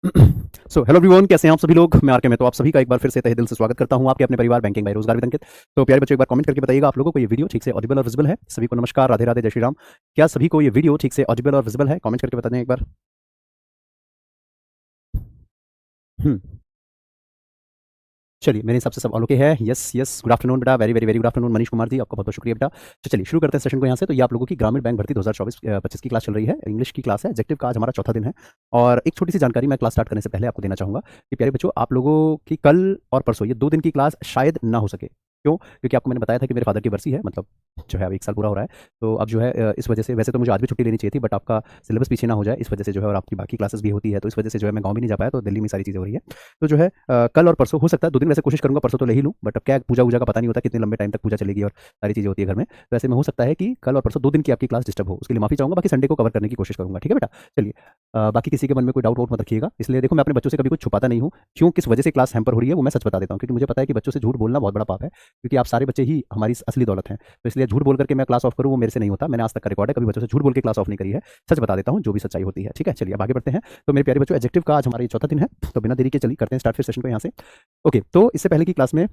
So hello everyone, कैसे हैं आप सभी लोग। मैं आर के में तो आप सभी का एक बार फिर से तहे दिल से स्वागत करता हूं आपके अपने परिवार बैंकिंग बाई रोजगार विद अंकित। तो प्यारे बच्चों, एक बार कमेंट करके बताइएगा आप लोगों को ये वीडियो ठीक से ऑडिबल और विजिबल है। सभी को नमस्कार, राधे राधे, जय श्री राम। क्या सभी को ये वीडियो ठीक से ऑडिबल और विजिबल है? कमेंट करके बता दें एक बार। हम्म चलिए, मेरे हिसाब से सब ऑल ओके है। यस यस, गुड आफ्टरनून बेटा, very very very good afternoon Manish Kumar ji, आपका बहुत बहुत शुक्रिया बेटा। तो चलिए शुरू करते हैं सेशन को यहाँ से। तो ये आप लोगों की ग्रामीण बैंक भर्ती 2024-25 की क्लास चल रही है। इंग्लिश की क्लास है। एग्जेक्टिव का आज हमारा चौथा दिन है। और एक छोटी सी जानकारी मैं क्लास स्टार्ट करने से पहले आपको देना चाहूँगा कि प्यारे बच्चों, आप लोगों की कल और परसों ये 2 दिन की क्लास शायद ना हो सके। क्यों? क्योंकि आपको मैंने बताया था कि मेरे फादर की बरसी है, मतलब जो है अब 1 साल पूरा हो रहा है। तो अब जो है इस वजह से, वैसे तो मुझे आज भी छुट्टी लेनी चाहिए थी, बट आपका सिलेबस पीछे ना हो जाए इस वजह से जो है, और आपकी बाकी क्लासेस भी होती है, तो इस वजह से जो है मैं गाँव भी नहीं जा पाया, तो दिल्ली में सारी चीज़ें हो रही है। तो जो है कल और परसों हो सकता है 2 दिन, वैसे कोशिश करूँगा परसों तो ले ही लूँ, बट अब क्या पूजा वूजा का पता नहीं होता कितने लंबे टाइम तक पूजा चलेगी और सारी चीज़ें होती है घर में। तो ऐसे में हो सकता है कि कल और परसों 2 दिन की आपकी क्लास डिस्टर्ब हो, उसके लिए माफ़ी चाहूँगा। बाकी संडे को कवर करने की कोशिश करूँगा, ठीक है बेटा। चलिए, बाकी किसी के मन में कोई डाउट वाउट मत रखिएगा। इसलिए देखो, मैं अपने बच्चों से कभी कुछ छुपाता नहीं हूँ। क्यों, किस वजह से क्लास हैम्पर हो रही है वो मैं सच बता देता हूँ, क्योंकि मुझे पता है कि बच्चों से झूठ बोलना बहुत बड़ा पाप है, क्योंकि आप सारे बच्चे ही हमारी असली दौलत हैं। तो इसलिए झूठ बोल करके मैं क्लास ऑफ करूँ वो मेरे से नहीं होता। मैंने आज तक का रिकॉर्ड है, कभी बच्चों से झूठ बोल के क्लास ऑफ नहीं करी है। सच बता देता हूँ जो भी सच्चाई होती है, ठीक है। चलिए अब आगे बढ़ते हैं। तो मेरे प्यारे बच्चों, एडजेक्टिव का आज हमारा ये चौथा दिन है। तो बिना देरी के चलिए करते हैं स्टार्ट फिर सेशन को यहाँ से। ओके, तो इससे पहले की क्लास में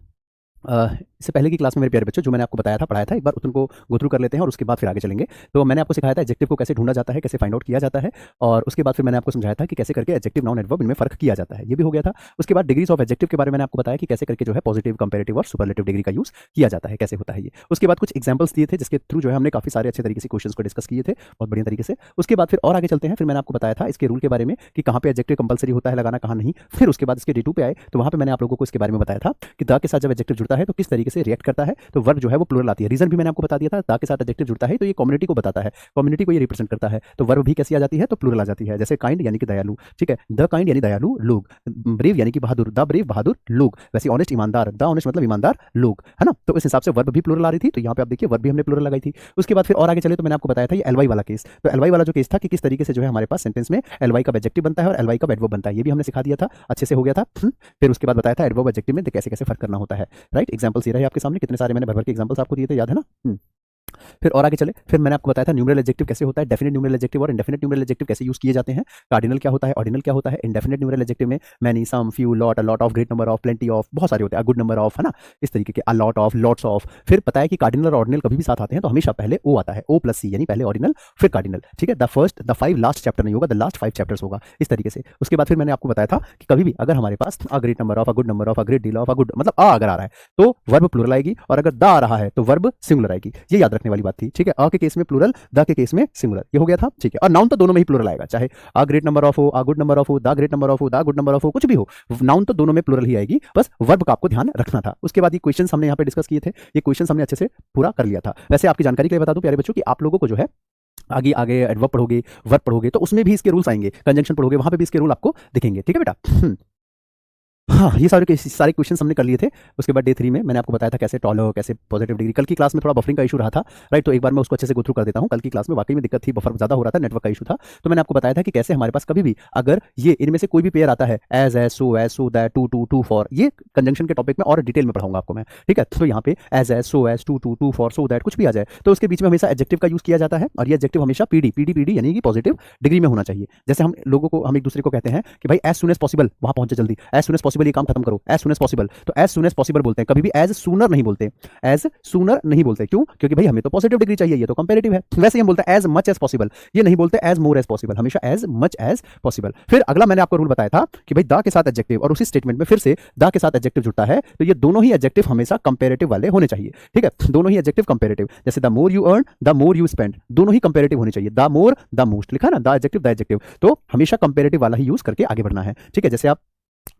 मेरे प्यारे बच्चों, जो मैंने आपको बताया था, पढ़ाया था, एक बार उनको गो थ्रू कर लेते हैं और उसके बाद फिर आगे चलेंगे। तो मैंने आपको सिखाया था एडजेक्टिव को कैसे ढूंढा जाता है, कैसे फाइंड आउट किया जाता है, और उसके बाद फिर मैंने आपको समझाया था कि कैसे करके एडजेक्टिव, नाउन, एडवर्ब इनमें फर्क किया जाता है। ये भी हो गया था। उसके बाद डिग्रीज ऑफ एडजेक्टिव के बारे में मैंने आपको बताया कि कैसे करके जो है पॉजिटिव, कंपेरेटिव और सुपरलेटिव डिग्री का यूज किया जाता है, कैसे होता है ये। उसके बाद कुछ एग्जाम्पल्स दिए थे जिसके थ्रू जो है हमने काफी सारे अच्छे तरीके से क्वेश्चन को डिस्कस किए थे, बहुत बढ़िया तरीके से। उसके बाद फिर और आगे चलते हैं। फिर मैंने आपको बताया था इसके रूल के बारे में कि कहाँ पे एडजेक्टिव कंपलसरी होता है लगाना, कहाँ नहीं। फिर उसके बाद इसके D2 पे आए तो वहाँ पे मैंने आप लोगों को इसके बारे में बताया था कि द के साथ जब एडजेक्टिव जुड़ता है तो किस तरीके से रिएक्ट करता है। तो वर्ब जो है वो प्लूरल आती है। रीजन भी मैंने आपको बता दिया था, दा के साथ एडजेक्टिव जुड़ता है तो ये कम्युनिटी को बताता है, कम्युनिटी को ये रिप्रेजेंट करता है। तो वर्ब भी कैसी आ जाती है, तो प्लूरल आ जाती है। जैसे काइंड यानी कि दयालु, ठीक है, द काइंड यानी दयालु लोग। ब्रेव यानी कि बहादुर, द ब्रेव बहादुर लोग। वैसे ऑनेस्ट ईमानदार, द ऑनेस्ट मतलब ईमानदार लोग, है ना। तो इस हिसाब से वर्ब भी प्लूरल आ रही थी। तो यहाँ पे आप देखिए वर्ब भी हमने प्लूरल लगाई थी। उसके बाद फिर और आगे चले तो मैंने आपको बताया था ये एलवाई वाला केस। तो एलवाई वाला जो केस था कि किस तरीके से जो है हमारे पास सेंटेंस में एलवाई का एडजेक्टिव बनता है और एलवाई का एडवर्ब बनता है, ये भी हमने सिखा दिया था, अच्छे से हो गया था। फिर उसके बाद बताया था एडवर्ब एडजेक्टिव में कैसे कैसे फर्क करना होता है। राइट, एग्जाम्पल्स ये रहे आपके सामने, कितने सारे मैंने भर भर के एग्जाम्पल्स आपको दिए थे, याद है ना। फिर और आगे चले, फिर मैंने आपको बताया था न्यूमरल एडजेक्टिव कैसे होता है, डेफिनेट न्यूमरल एडजेक्टिव और इंडेफिनेट न्यूमरल एडजेक्टिव कैसे यूज किए जाते हैं, कार्डिनल क्या होता है, ऑर्डिनल क्या होता है। इंडेफिनेट न्यूमरल एडजेक्टिव में many, some, few, lot, a lot of, great number of, plenty of, बहुत सारे होते हैं, अ गुड नंबर ऑफ, है ना, इस तरीके के, अ लॉट ऑफ, लॉट्स ऑफ। फिर पता है कि कार्डिनल और ऑर्डिनल कभी भी साथ आते हैं तो हमेशा पहले ओ आता है, ओ प्लस सी, यानी पहले ऑर्डिनल फिर कार्डिनल, ठीक है। द 5 लास्ट चैप्टर नहीं होगा, द लास्ट 5 चैप्टर्स होगा, इस तरीके से। उसके बाद फिर मैंने आपको बताया था कि कभी भी अगर हमारे पास a great number of, a good number of, a great deal of, a good मतलब अगर आ रहा है तो वर्ब प्लूरल आएगी, और अगर द आ रहा है तो वर्ब सिंगुलर आएगी। ये याद रखने वाली बात थी, ठीक है। अ के केस में प्लूरल, द के केस में सिंगुलर, ये हो गया था, ठीक है। और नाउन तो दोनों में ही प्लूरल आएगा, चाहे अ ग्रेट नंबर ऑफ हो, अ गुड नंबर ऑफ हो, द ग्रेट नंबर ऑफ हो, द गुड नंबर ऑफ हो, कुछ भी हो, नाउन तो दोनों में प्लूरल ही आएगी। बस वर्ब का आपको ध्यान रखना था। उसके बाद ये क्वेश्चंस हमने यहाँ पे डिस्कस किए थे, ये क्वेश्चंस हमने अच्छे से पूरा कर लिया था। वैसे आपकी जानकारी के लिए बता दूं प्यारे बच्चों कि आप लोगों को जो है आगे आगे एडवर्ब पढ़ोगे, वर्ब पढ़ोगे, तो उसमें भी इसके रूल्स आएंगे। कंजंक्शन पढ़ोगे, वहां पे भी इसके रूल आपको दिखेंगे, ठीक है बेटा। हाँ, ये सारे क्वेश्चन हमने कर लिए थे। उसके बाद डे 3 में मैंने आपको बताया था कैसे टॉलो, कैसे पॉजिटिव डिग्री। कल की क्लास में थोड़ा बफरिंग का इशू रहा था, राइट, तो एक बार मैं उसको अच्छे से गो थ्रू कर देता हूँ। कल की क्लास में वाकई में दिक्कत थी, बफर ज़्यादा हो रहा था, नेटवर्क का इशू था। तो मैंने आपको बताया था कि कैसे हमारे पास कभी भी अगर ये इनमें से कोई भी पेयर आता है, as, so that, too for, ये कंजंक्शन के टॉपिक में और डिटेल में पढ़ाऊंगा आपको मैं, ठीक है। तो यहाँ पे as, too for, so that, कुछ भी आ जाए तो उसके बीच में हमेशा एडजेक्टिव का यूज किया जाता है, और ये एडजेक्टिव हमेशा पीडी यानी कि पॉजिटिव डिग्री में होना चाहिए। जैसे हम लोगों को, हम एक दूसरे को कहते हैं कि भाई एज सुन एज पॉसिबल वहां पहुंचे, जल्दी, एज सुन एज पॉसिबल ये काम खत्म करो, एज सुन एज पॉसिबल। तो एज सुन एज पॉसिबल बोलते हैं, कभी भी एज सूनर नहीं बोलते, एज सूनर नहीं बोलते। क्यों? क्योंकि भाई हमें तो पॉजिटिव डिग्री चाहिए, ये तो कंपेरेटिव है। वैसे ही हम बोलते हैं एज मच एज पॉसिबल, ये नहीं बोलते एज मोर एज पॉसिबल, हमेशा एज मच एज पॉसिबल। फिर अगला मैंने आपको रूल बताया था कि भाई द के साथ एडजेक्टिव, और उसी स्टेटमेंट में फिर से द के साथ एडजेक्टिव जुड़ता है तो ये दोनों ही एडजेक्टिव हमेशा कंपेरेटिव वाले होने चाहिए, ठीक है। दोनों ही एडजेक्टिव कंपेरेटिव, जैसे the more you earn, the more you spend, दोनों ही कंपेरेटिव होने चाहिए। द मोर, द मोस्ट लिखा ना, द एडजेक्टिव, तो हमेशा कंपेरेटिव वाला ही यूज करके आगे बढ़ना है, ठीक है। जैसे आप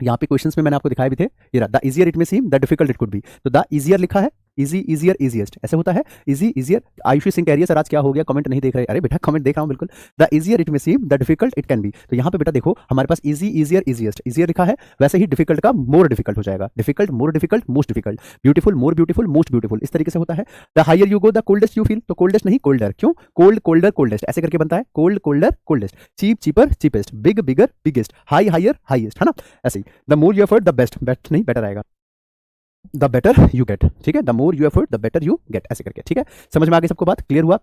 यहाँ पे क्वेश्चंस में मैंने आपको दिखाए भी थे, ये रहा, the easier it may seem, the difficult it could be. तो द इजियर लिखा है, इजी, इजियर, इजीएस्ट, ऐसे होता है, इजी, इजियर। आयुषी सिंह कह रही है सर आज क्या हो गया, कमेंट नहीं देख रहे। अरे बेटा कमेंट देख रहा हूं बिल्कुल। The easier it may seem, the difficult it can be. तो यहाँ पे बेटा देखो हमारे पास इजी, इजियर, इजीएस्ट, इजियर लिखा है, वैसे ही डिफिकल्ट का मोर डिफिकल्ट हो जाएगा, difficult, more difficult, most difficult, beautiful, more beautiful, most beautiful, इस तरीके से होता है। The higher you go the coldest you feel, तो कोल्डेस्ट नहीं कोल्डर, क्यों? कोल्ड, कोल्डर, कोल्डेस्ट, ऐसे करके बनता है, cold, colder, coldest. Cheap, cheaper, cheapest, big, bigger, biggest, high, higher, highest, है ना, ऐसे ही। The more you effort the best, best नहीं बेटर आएगा। द बेटर यू गेट, ठीक है, the more you effort the better you gate, ऐसे करके, ठीक है। समझ में आ गई सबको बात, क्लियर हुआ?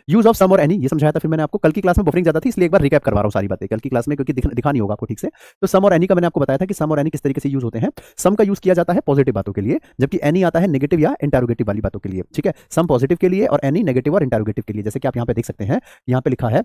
यूज ऑफ सम और एनी ये समझाया था फिर मैंने आपको। कल की क्लास में बफरिंग ज्यादा थी इसलिए एक बार रिकैप करवा रहा हूँ सारी बातें कल की क्लास में, क्योंकि दिखा नहीं होगा आपको ठीक से। तो सम और एनी का मैंने आपको बताया था कि सम और एनी किस तरीके से यूज होते हैं। सम का यूज किया जाता है पॉजिटिव बातों के लिए, जबकि एनी आता है नेगेटिव या इंटरोगेटिव वाली बातों के लिए, ठीक है। सम पॉजिटिव के लिए और एनी नेगेटिव और इंटरोगेटिव के लिए। जैसे कि आप यहाँ पे देख सकते हैं, यहाँ पे लिखा है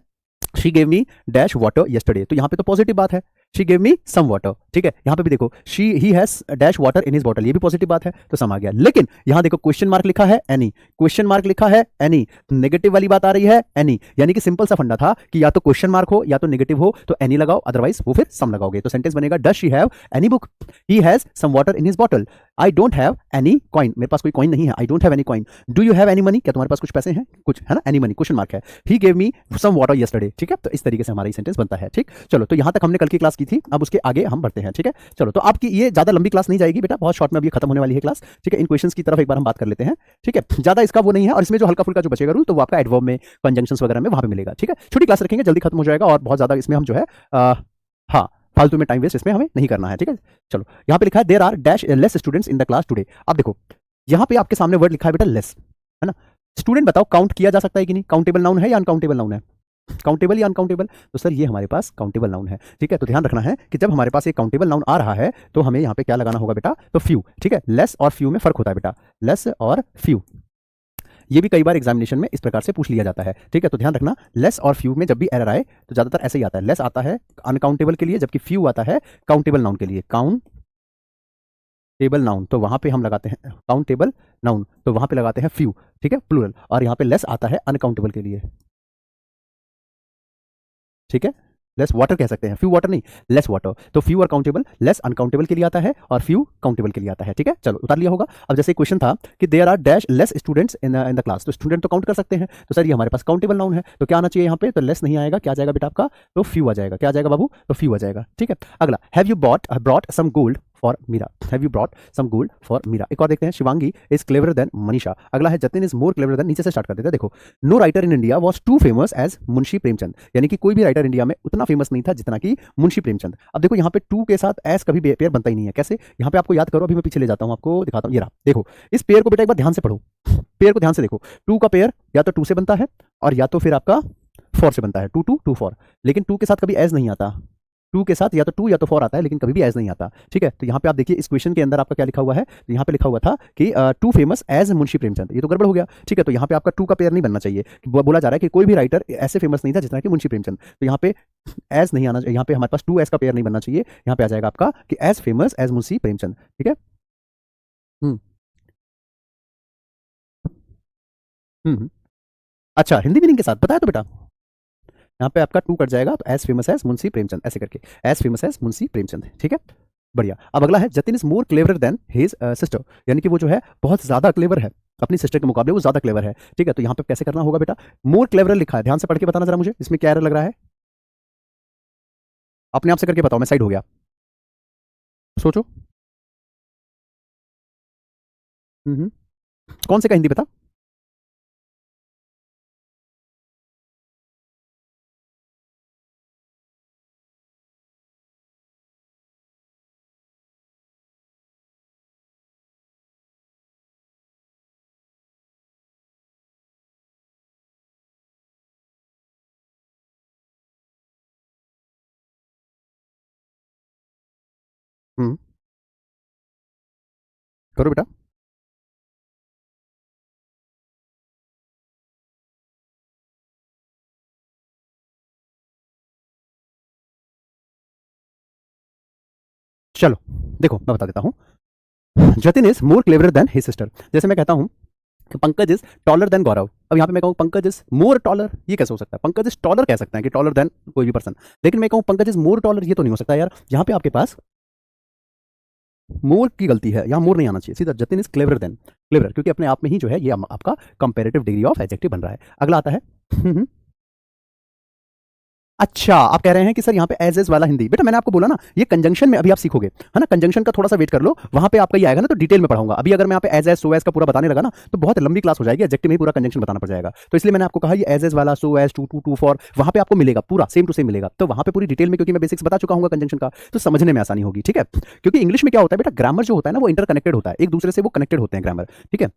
she gave me dash water yesterday, तो यहाँ पे तो पॉजिटिव बात है, she gave me some water, ठीक है। यहाँ पे भी देखो she he has dash water in his bottle, ये भी पॉजिटिव बात है, तो सम आ गया। लेकिन यहाँ देखो क्वेश्चन मार्क लिखा है एनी, क्वेश्चन मार्क लिखा है एनी, नेगेटिव वाली बात आ रही है एनी, यानी कि सिंपल सा फंडा था कि या तो क्वेश्चन मार्क हो या तो नेगेटिव हो तो एनी लगाओ, अदरवाइज वो फिर सम लगाओगे। तो सेंटेंस बनेगा does she have any book, he has some water in his bottle, I don't have any coin, मेरे पास कोई कॉइन नहीं है, I don't have any coin, do you have any money, क्या तुम्हारे पास कुछ पैसे हैं, कुछ है ना, एनी मनी क्वेश्चन मार्क है, he gave me some water yesterday, ठीक है। तो इस तरीके से हमारा ये सेंटेंस बनता है, ठीक। चलो, तो यहां तक हमने कल की क्लास की थी, अब उसके आगे हम बढ़ते हैं, ठीक है। चलो, तो आपकी ये ज्यादा लंबी क्लास नहीं जाएगी बेटा, बहुत शॉर्ट में अभी खत्म होने वाली है क्लास, ठीक है। इन क्वेश्चंस की तरफ एक बार हम बात कर लेते हैं, ठीक है। ज्यादा इसका वो नहीं है, और इसमें जो हल्का फुल्का जो बचेगा रूल तो वो आपका एडवर्ब में, कंजंक्शंस वगैरह में वहां पे मिलेगा, ठीक है। छोटी क्लास रखेंगे, जल्दी खत्म हो जाएगा, और बहुत ज्यादा इसमें हम जो है हाँ फालतू में टाइम वेस्ट इसमें हमें नहीं करना है, ठीक है। चलो, यहाँ पे लिखा है there are dash less students in the class today. अब देखो यहाँ पे आपके सामने वर्ड लिखा है बेटा लेस, है ना। स्टूडेंट बताओ काउंट किया जा सकता है कि नहीं, काउंटेबल नाउन है या अनकाउंटेबल नाउन है, काउंटेबल या अनकाउंटेबल, तो सर ये हमारे पास काउंटेबल नाउन है, ठीक है। तो ध्यान रखना है कि जब हमारे पास ये काउंटेबल नाउन आ रहा है तो हमें यहाँ पे क्या लगाना होगा बेटा, तो फ्यू, ठीक है। लेस और फ्यू में फर्क होता है बेटा, लेस और फ्यू, ये भी कई बार एग्जामिनेशन में इस प्रकार से पूछ लिया जाता है, ठीक है। तो ध्यान रखना, लेस और फ्यू में जब भी एरर आए तो ज्यादातर ऐसे ही आता है, लेस आता है अनकाउंटेबल के लिए जबकि फ्यू आता है काउंटेबल नाउन के लिए, काउंटेबल नाउन तो वहां पे हम लगाते हैं काउंटेबल नाउन, तो वहां पे लगाते हैं फ्यू, ठीक है, प्लूरल, और यहाँ पे लेस आता है अनकाउंटेबल के लिए, ठीक है। लेस वाटर कह सकते हैं, फ्यू वाटर नहीं, लेस वाटर, तो फ्यू और काउंटेबल, लेस अनकाउंटेबल के लिए आता है और फ्यू काउंटेबल के लिए आता है, ठीक है। चलो, उतार लिया होगा। अब जैसे क्वेश्चन था कि there are dash less students in the class, तो स्टूडेंट तो काउंट कर सकते हैं, तो सर ये हमारे पास काउंटेबल नाउन है, तो क्या आना चाहिए यहाँ पे, तो लेस नहीं आएगा, क्या आ जाएगा बेटा आपका, तो फ्यू आ जाएगा, क्या आ जाएगा बाबू, तो फ्यू आ जाएगा, ठीक है। अगला, have you brought some gold for Meera, have you brought some gold for Meera. एक और देखते हैं, Shivangi is clever than Manisha. अगला है Jatin is more clever than, नीचे से स्टार्ट कर देते हैं। देखो, no writer in India was too famous as Munshi Premchand, यानी कि कोई भी राइटर इंडिया में उतना फेमस नहीं था जितना कि मुंशी प्रेमचंद। अब देखो यहाँ पे टू के साथ एस कभी पेयर बनता ही नहीं है, कैसे, यहाँ पे आपको याद करो, अभी मैं पीछे ले जाता हूँ, आपको दिखाता हूँ, ये रहा, देखो इस पेयर को बेटा एक बार ध्यान से पढ़ो, पेयर को ध्यान से देखो, टू का पेयर या तो टू से बनता है और या तो फिर आपका फोर से बनता है, टू टू टू फोर, लेकिन टू के साथ कभी एज नहीं आता, टू के साथ या तो टू या तो फोर आता है लेकिन कभी भी एज नहीं आता, ठीक है। तो यहाँ पे आप देखिए इस क्वेश्चन के अंदर आपका क्या लिखा हुआ है, तो यहाँ पे लिखा हुआ था कि too famous as Munshi Premchand, ये तो गड़बड़ हो गया, ठीक है। तो यहाँ पे आपका टू का पेयर नहीं बनना चाहिए, बोला जा रहा है कि कोई भी राइटर ऐसे फेमस नहीं था जितना कि मुंशी प्रेमचंद, तो यहाँ पे एज नहीं आना चाहिए, यहाँ पे हमारे पास टू एज का पेयर नहीं बनना चाहिए, यहाँ पे आ जाएगा आपका कि as famous as Munshi Premchand, ठीक है। हम्म अच्छा, हिंदी मीनिंग के साथ बताया तो बेटा, यहाँ पे आपका टू कट जाएगा तो as famous as Munshi Premchand, ऐसे करके as famous as Munshi Premchand, ठीक है। बढ़िया। अब अगला है Jatin is more clever than his sister, यानी कि वो जो है बहुत ज्यादा क्लेवर है, अपनी सिस्टर के मुकाबले वो ज्यादा क्लेवर है, ठीक है। तो यहाँ पे कैसे करना होगा बेटा, मोर क्लेवर लिखा है, ध्यान से पढ़ के बताना जरा मुझे, इसमें क्या एरर लग रहा है, अपने आप से करके बताओ, मैं साइड हो गया, सोचो। हम्म कौन से का हिंदी बता, हम्म करो बेटा। चलो देखो मैं बता देता हूँ, Jatin is more clever than his sister, जैसे मैं कहता हूँ कि Pankaj is taller than Gaurav, अब यहाँ पे मैं कहूँ पंकज इज मोर टॉलर, ये कैसे हो सकता है, पंकज इज टॉलर कह सकते हैं कि टॉलर देन कोई भी पर्सन, लेकिन मैं कहूँ पंकज इज मोर टॉलर, ये तो नहीं हो सकता यार, यहाँ पे आपके पास मोर की गलती है, यहाँ मोर नहीं आना चाहिए, सीधा Jatin is clever than, clever क्योंकि अपने आप में ही जो है ये आपका कंपेरेटिव डिग्री ऑफ एडजेक्टिव बन रहा है। अगला आता है अच्छा, आप कह रहे हैं कि सर यहाँ पे एज एज वाला हिंदी, बेटा मैंने आपको बोला ना ये कंजंक्शन में अभी आप सीखोगे, है ना? कंजंक्शन का थोड़ा सा वेट कर लो, वहां पे आपका ये आएगा ना तो डिटेल में पढ़ाऊंगा। अभी अगर मैं यहाँ पे एज एज सो एज का पूरा बताने लगा ना तो बहुत लंबी क्लास हो जाएगी, एडजेक्टिव में ही पूरा कंजंक्शन बताना पड़ जाएगा। तो इसलिए मैंने आपको कहा ये एज एज वाला, so as, too too too for, वहां पे आपको मिलेगा पूरा सेम टू सेम मिलेगा। तो वहां पे पूरी डिटेल में, क्योंकि मैं बेसिक्स बता चुका हूँ कंजंक्शन का, तो समझने में आसानी होगी, ठीक है? क्योंकि इंग्लिश में क्या होता है बेटा, ग्रामर जो होता है ना वो इंटरकनेक्टेड होता है, एक दूसरे से वो कनेक्टेड होते हैं ग्रामर, ठीक है?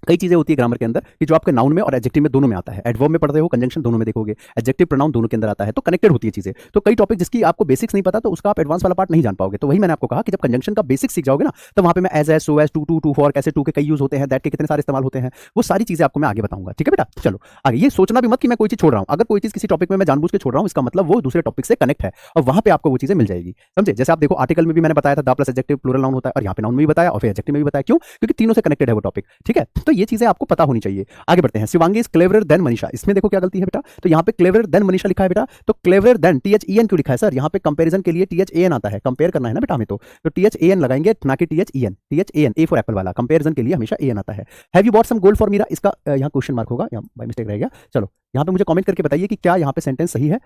कई चीजें होती है ग्रामर के अंदर कि जो आपके नाउन में और एडजेक्टिव में दोनों में आता है। एडवर्ब में पढ़ते हो, कंजंक्शन दोनों में देखोगे, एडजेक्टिव प्रोनाउन दोनों के अंदर आता है, तो कनेक्टेड होती है चीजें। तो कई टॉपिक जिसकी आपको बेसिक्स नहीं पता तो उसका आप एडवांस वाला पार्ट नहीं जान पाओगे। तो वही मैंने आपको कहा कि जब कंजंक्शन का बेसिक्स सीख जाओगे ना तो वहां पे मैं as as, so as, too too too for, कैसे टू के कई यूज होते हैं, दैट के कितने सारे इस्तेमाल होते हैं, वो सारी चीजें आपको मैं आगे बताऊंगा, ठीक है बेटा? चलो आगे। ये सोचना भी मत कि मैं कोई चीज छोड़ रहा हूं। अगर कोई चीज किसी टॉपिक में मैं जानबूझ के छोड़ रहा हूं, इसका मतलब वो दूसरे टॉपिक से कनेक्ट है और वहां पे आपको वो चीजें मिल जाएगी, समझे? जैसे आप देखो आर्टिकल में भी मैंने बताया था दा प्लस एडजेक्टिव प्लूरल नाउन होता है, और यहाँ पे नाउन में भी बताया और फिर एडजेक्टिव में भी बताया। क्यों? क्योंकि तीनों से कनेक्टेड है वो टॉपिक, ठीक है? तो ये चीजें आपको पता होनी चाहिए। आगे बढ़ते हैं। Shivangi is cleverer than Manisha, इसमें देखो क्या गलती है बेटा। तो यहाँ पे क्लेवरर देन मनीषा लिखा है बेटा, तो क्लेवरर देन THEN क्यों लिखा है सर? यहाँ पे कंपैरिजन के लिए THAN आता है, कंपेयर करना है ना बेटा हमें, तो THAN लगाएंगे ना कि THEN। THAN A for apple वाला, कंपैरिजन के लिए हमेशा AN आता है। Have you bought some gold for Meera, इसका यहाँ क्वेश्चन मार्क होगा, यहाँ बाय मिस्टेक रह गया। चलो यहाँ पे मुझे कमेंट करके बताइए कि क्या यहाँ पे सेंटेंस सही है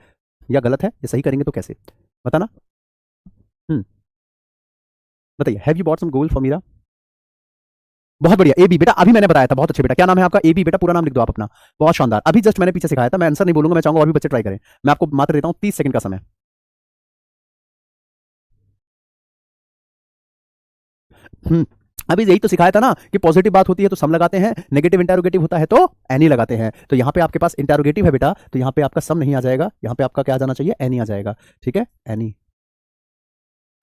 या गलत है, ये सही करेंगे तो कैसे बताना। बताइए, have you bought some gold for Meera. बहुत बढ़िया, AB बेटा, अभी मैंने बताया था, बहुत अच्छे बेटा। क्या नाम है आपका? AB बेटा, पूरा नाम लिख दो आप अपना। बहुत शानदार, अभी जस्ट मैंने पीछे सिखाया था, मैं आंसर नहीं बोलूंगा, मैं चाहूंगा और भी बच्चे ट्राई करें। मैं आपको मात्र देता हूं 30 सेकंड का समय। हम्म अभी यही तो सिखाया था ना कि पॉजिटिव बात होती है तो सम लगाते हैं, नेगेटिव इंटरोगेटिव होता है तो एनी लगाते हैं। तो यहाँ पे आपके पास इंटरोगेटिव है बेटा, तो यहाँ पे आपका सम नहीं आ जाएगा, यहाँ पे आपका क्या आ जाना चाहिए? एनी आ जाएगा, ठीक है? एनी,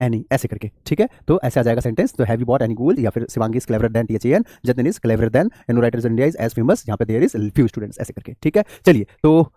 एनी ऐसे करके, ठीक है? तो ऐसे आ जाएगा सेंटेंस। तो have you bought any gold, या फिर Shivangi is clever than THAN, Jatin is clever than, and writers in India is as famous, यहाँ पे देयर इज फ्यू स्टूडेंट्स, ऐसे करके, ठीक है? चलिए तो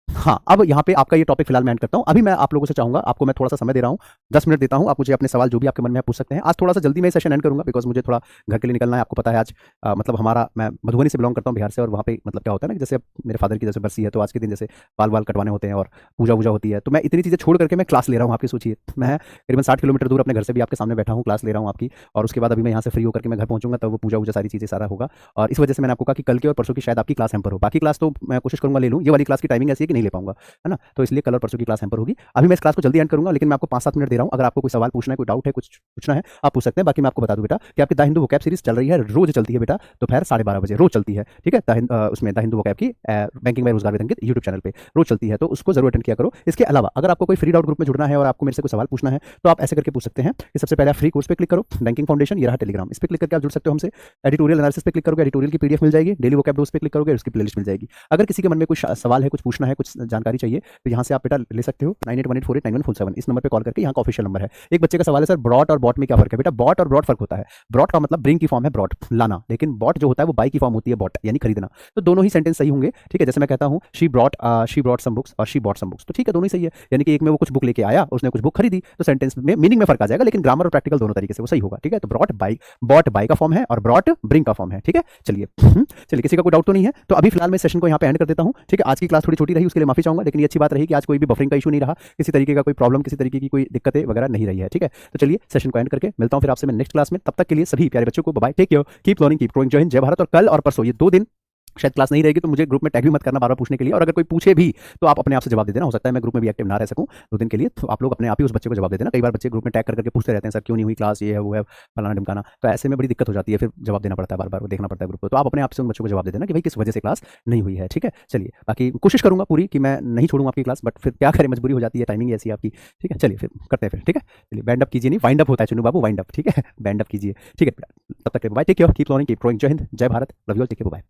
हाँ, अब यहाँ पे आपका ये टॉपिक फिलहाल मैं एंड करता हूँ। अभी मैं आप लोगों से चाहूंगा, आपको मैं थोड़ा सा समय दे रहा हूँ, 10 मिनट देता हूँ, आप मुझे अपने सवाल जो भी आपके मन में है पूछ सकते हैं। आज थोड़ा सा जल्दी मैं सेशन एंड करूंगा बिकॉज मुझे थोड़ा घर के लिए निकलना है। आपको पता है आज मतलब हमारा, मैं मधुबनी से बिलोंग करता हूँ, बिहार से, और वहाँ पे मतलब क्या होता है ना कि जैसे मेरे फादर की जैसे बरसी है तो आज के दिन जैसे बाल बाल कटवाने होते हैं और पूजा वूजा होती है, तो मैं इतनी चीज़ें छोड़ करके मैं क्लास ले रहा हूँ आपकी। सोचिए मैं करीबन 60 किलोमीटर दूर अपने घर से भी आपके सामने बैठा हूँ, क्लास ले रहा हूँ आपकी, और उसके बाद अभी मैं यहाँ से फ्री होकर के मैं घर पहुँचूंगा, तब वो पूजा वूजा सारी चीज़ें सारा होगा। और इस वजह से मैंने आपको कहा कि कल के और परसों की शायद आपकी क्लास हैम्पर हो। बाकी क्लास तो मैं कोशिश करूंगा ले लूँ, ये वाली क्लास की टाइमिंग ऐसी है कि नहीं ले पाऊंगा, है ना? तो इसलिए कल और परसों की क्लास हैम्पर होगी। अभी मैं इस क्लास को जल्दी एंड करूंगा, लेकिन मैं आपको 5-7 मिनट दे रहा हूं। अगर आपको कोई सवाल पूछना है, कोई डाउट है, कुछ पूछना है, आप पूछ सकते हैं। बाकी मैं आपको बता दूं बेटा कि आपकी द हिंदू वोकैब सीरीज चल रही है, रोज चलती है बेटा, दोपहर 12:30 बजे रोज चलती है, ठीक है? उसमें द हिंदू वोकैब की बैंकिंग में रोजगार वेतन के यूट्यूब चैनल पे रोज चलती है, तो उसको जरूर अटेंड किया करो। इसके अलावा अगर आपको कोई फ्री डाउट ग्रुप में जुड़ना है और आपको मेरे से कोई सवाल पूछना है तो आप ऐसे करके पूछ सकते हैं कि सबसे पहले आप फ्री कोर्स पे क्लिक करो, बैंकिंग फाउंडेशन, ये रहा टेलीग्राम, इस पे क्लिक करके आप जुड़ सकते हो हमसे। एडिटोरियल एनालिसिस पे क्लिक करोगे, एडिटोरियल की PDF मिल जाएगी। डेली वोकैब डोज पे क्लिक करोगे, उसकी प्लेलिस्ट मिल जाएगी। अगर किसी के मन में कुछ सवाल है, कुछ पूछना है, कुछ जानकारी चाहिए, तो यहाँ से आप बेटा ले सकते हो 9818489147, इस नंबर पे कॉल करके। यहाँ का ऑफिशियल नंबर है। एक बच्चे का सवाल है, सर ब्रॉट और बॉट में क्या फर्क है? बेटा बॉट और ब्रॉट फर्क होता है। ब्रॉट का मतलब ब्रिंग की फॉर्म है, ब्रॉट लाना, लेकिन बॉट जो होता है वो बाई की फॉर्म होती है, बॉट यानी खरीदना। तो दोनों ही सेंटेंस सही होंगे, ठीक है? जैसे मैं कहता हूँ शी ब्रॉट सम बुक्स और शी बॉट सम बुक्स, तो ठीक है, दोनों ही सही है। यानी कि एक में वो कुछ बुक लेके आया, उसने कुछ बुक खरीदी, तो सेंटेंस में मीनिंग में फर्क आ जाएगा, लेकिन ग्रामर और प्रैक्टिकल दोनों तरीके से वो सही होगा, ठीक है? तो ब्रॉट बाई, बॉट बाई का फॉर्म है और ब्रॉट ब्रिंग का फॉर्म है, ठीक है? चलिए चलिए, किसी का कोई डाउट तो नहीं है? तो अभी फिलहाल मैं सेशन को यहाँ पे एंड कर देता हूँ, ठीक है? आज की क्लास थोड़ी छोटी रही, उसके लिए माफी चाहूंगा, लेकिन ये अच्छी बात रही कि आज कोई भी बफरिंग का इशू नहीं रहा, किसी तरीके का कोई प्रॉब्लम, किसी तरीके की कोई दिक्कतें वगैरह नहीं रही है, ठीक है? तो चलिए सेशन को एंड करके मिलता हूँ फिर आपसे मैं नेक्स्ट क्लास में। तब तक के लिए सभी प्यारे बच्चों को bye bye, take care, keep learning, keep growing. जय हिंद, जय भारत। और कल और परसों ये 2 दिन शायद क्लास नहीं रहेगी, तो मुझे ग्रुप में टैग भी मत करना बार बार पूछने के लिए, और अगर कोई पूछे भी तो आप अपने आप से जवाब दे देना। हो सकता है मैं ग्रुप में भी एक्टिव ना रह सकूं 2 दिन के लिए, तो आप लोग अपने आप ही उस बच्चे को जवाब दे देना। कई बार बच्चे ग्रुप में टैग करके पूछते रहते हैं, सर क्यों नहीं हुई क्लास, ये है वो है फलाना ढिमकाना, तो ऐसे में बड़ी दिक्कत हो जाती है, फिर जवाब देना पड़ता है, बार बार देखना पड़ता है ग्रुप को। तो आप अपने आप से उन बच्चों को जवाब दे देना कि भाई किस वजह से क्लास नहीं हुई है, ठीक है? चलिए, बाकी कोशिश करूंगा पूरी कि मैं नहीं छोड़ूंगा आपकी क्लास, बट फिर क्या करें, मजबूरी हो जाती है, टाइमिंग ऐसी है आपकी, ठीक है? चलिए फिर करते हैं फिर, ठीक है? चलिए बैंड अप कीजिए, नहीं वाइंड अप होता है चुनू बाबू, वाइंड अप, ठीक है? बैंड अप कीजिए, ठीक है? तब तक के bye, take care, keep learning, keep growing. जय हिंद, जय Bharat, love you all, take care, bye.